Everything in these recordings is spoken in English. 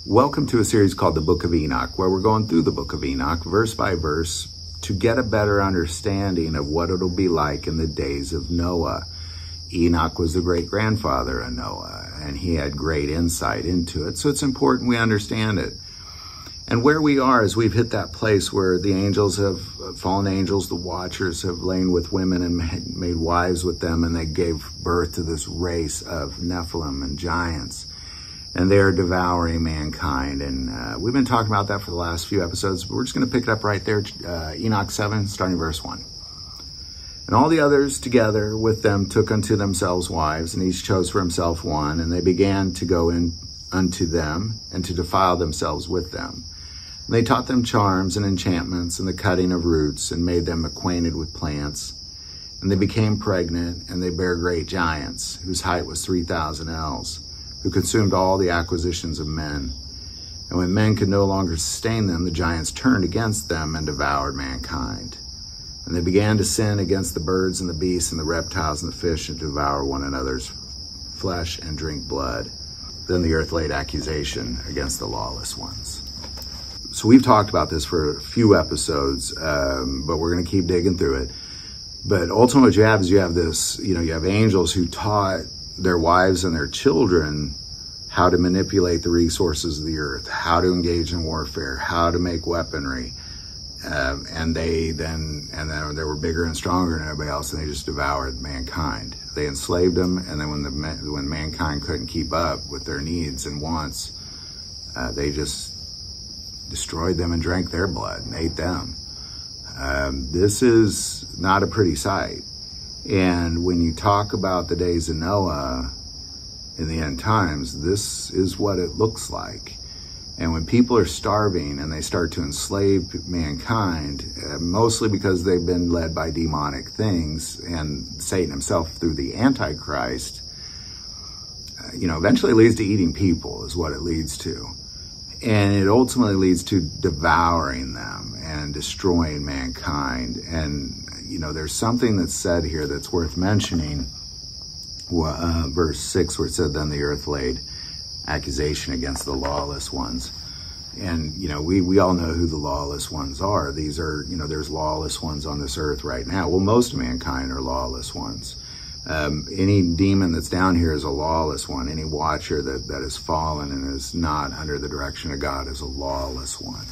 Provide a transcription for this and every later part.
Welcome to a series called the Book of Enoch, where we're going through the Book of Enoch, verse by verse, to get a better understanding of what it'll be like in the days of Noah. Enoch was the great-grandfather of Noah, and he had great insight into it, so it's important we understand it. And where we are is we've hit that place where the angels have, fallen angels, the watchers, have lain with women and made wives with them, and they gave birth to this race of Nephilim and giants. And they're devouring mankind. And we've been talking about that for the last few episodes, but we're just going to pick it up right there, Enoch 7, starting verse 1. And all the others together with them took unto themselves wives, and each chose for himself one, and they began to go in unto them, and to defile themselves with them. And they taught them charms and enchantments, and the cutting of roots, and made them acquainted with plants. And they became pregnant, and they bare great giants, whose height was 3,000 ells, who consumed all the acquisitions of men. And when men could no longer sustain them, the giants turned against them and devoured mankind. And they began to sin against the birds and the beasts and the reptiles and the fish, and to devour one another's flesh and drink blood. Then the earth laid accusation against the lawless ones. So we've talked about this for a few episodes, but we're going to keep digging through it. But ultimately what you have is you have this, you have angels who taught their wives and their children how to manipulate the resources of the earth, how to engage in warfare, how to make weaponry. And then they were bigger and stronger than everybody else, and they just devoured mankind. They enslaved them, and then when mankind couldn't keep up with their needs and wants, they just destroyed them and drank their blood and ate them. This is not a pretty sight. And when you talk about the days of Noah in the end times, this is what it looks like. And when people are starving and they start to enslave mankind, mostly because they've been led by demonic things, and Satan himself through the Antichrist, eventually leads to eating people is what it leads to. And it ultimately leads to devouring them and destroying mankind. And there's something that's said here that's worth mentioning. Verse 6, where it said, then the earth laid accusation against the lawless ones. And, we all know who the lawless ones are. These are, there's lawless ones on this earth right now. Well, most of mankind are lawless ones. Any demon that's down here is a lawless one. Any watcher that has fallen and is not under the direction of God is a lawless one.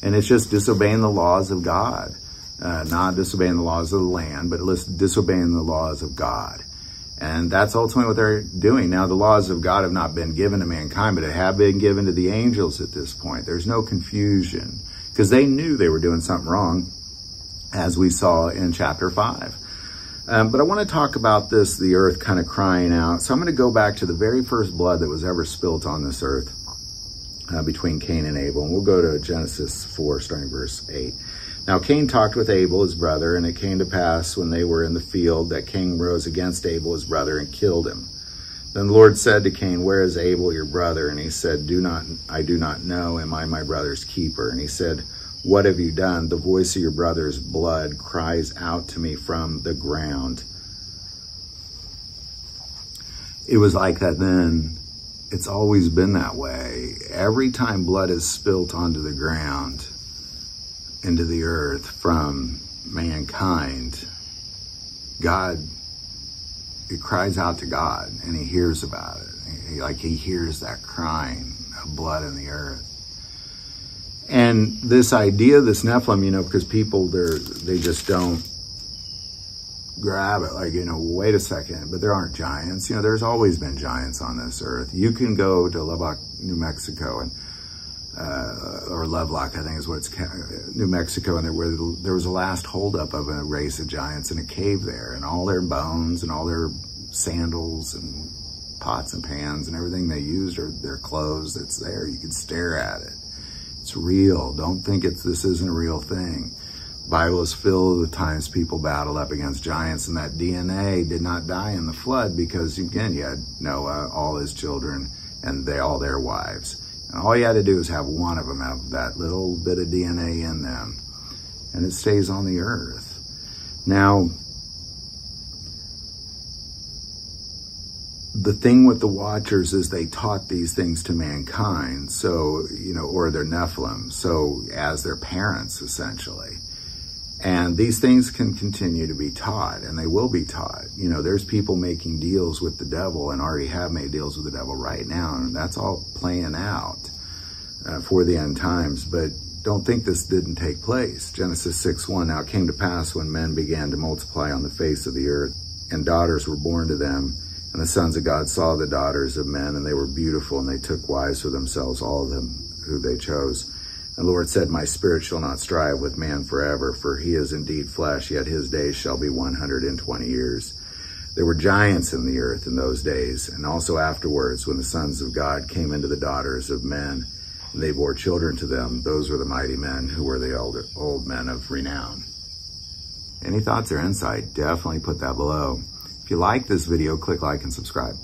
And it's just disobeying the laws of God. Not disobeying the laws of the land, but disobeying the laws of God. And that's ultimately what they're doing. Now, the laws of God have not been given to mankind, but it have been given to the angels at this point. There's no confusion, because they knew they were doing something wrong, as we saw in chapter 5. But I want to talk about this, the earth kind of crying out. So I'm going to go back to the very first blood that was ever spilt on this earth between Cain and Abel. And we'll go to Genesis 4, starting verse 8. Now Cain talked with Abel, his brother, and it came to pass when they were in the field that Cain rose against Abel, his brother, and killed him. Then the Lord said to Cain, where is Abel, your brother? And he said, I do not know. Am I my brother's keeper? And he said, what have you done? The voice of your brother's blood cries out to me from the ground. It was like that then. It's always been that way. Every time blood is spilt onto the ground, into the earth from mankind, God, it cries out to God, and he hears about it. He hears that crying of blood in the earth. And this idea, this Nephilim, because people, they just don't grab it. Wait a second, but there aren't giants. There's always been giants on this earth. You can go to Lubbock, New Mexico, and or Lovelock, I think is what it's, New Mexico, and there was a last holdup of a race of giants in a cave there, and all their bones and all their sandals and pots and pans and everything they used, or their clothes that's there. You can stare at it. It's real. Don't think this isn't a real thing. The Bible is filled with times people battled up against giants, and that DNA did not die in the flood because, again, you had Noah, all his children, and all their wives. And all you had to do is have one of them have that little bit of DNA in them, and it stays on the earth. Now, the thing with the Watchers is they taught these things to mankind, so, or their Nephilim, so as their parents, essentially. And these things can continue to be taught, and they will be taught. There's people making deals with the devil and already have made deals with the devil right now, and that's all playing out for the end times. But don't think this didn't take place. Genesis 6:1, now it came to pass when men began to multiply on the face of the earth, and daughters were born to them, and the sons of God saw the daughters of men, and they were beautiful, and they took wives for themselves, all of them who they chose. And the Lord said, my spirit shall not strive with man forever, for he is indeed flesh, yet his days shall be 120 years. There were giants in the earth in those days, and also afterwards, when the sons of God came into the daughters of men, and they bore children to them. Those were the mighty men who were the old men of renown. Any thoughts or insight, definitely put that below. If you like this video, click like and subscribe.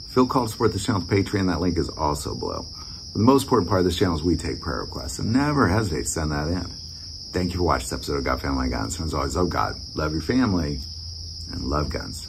Feel called to support this channel with Patreon. That link is also below. But the most important part of this channel is we take prayer requests, and never hesitate to send that in. Thank you for watching this episode of God, Family, Guns. And as always, love God, love your family, and love guns.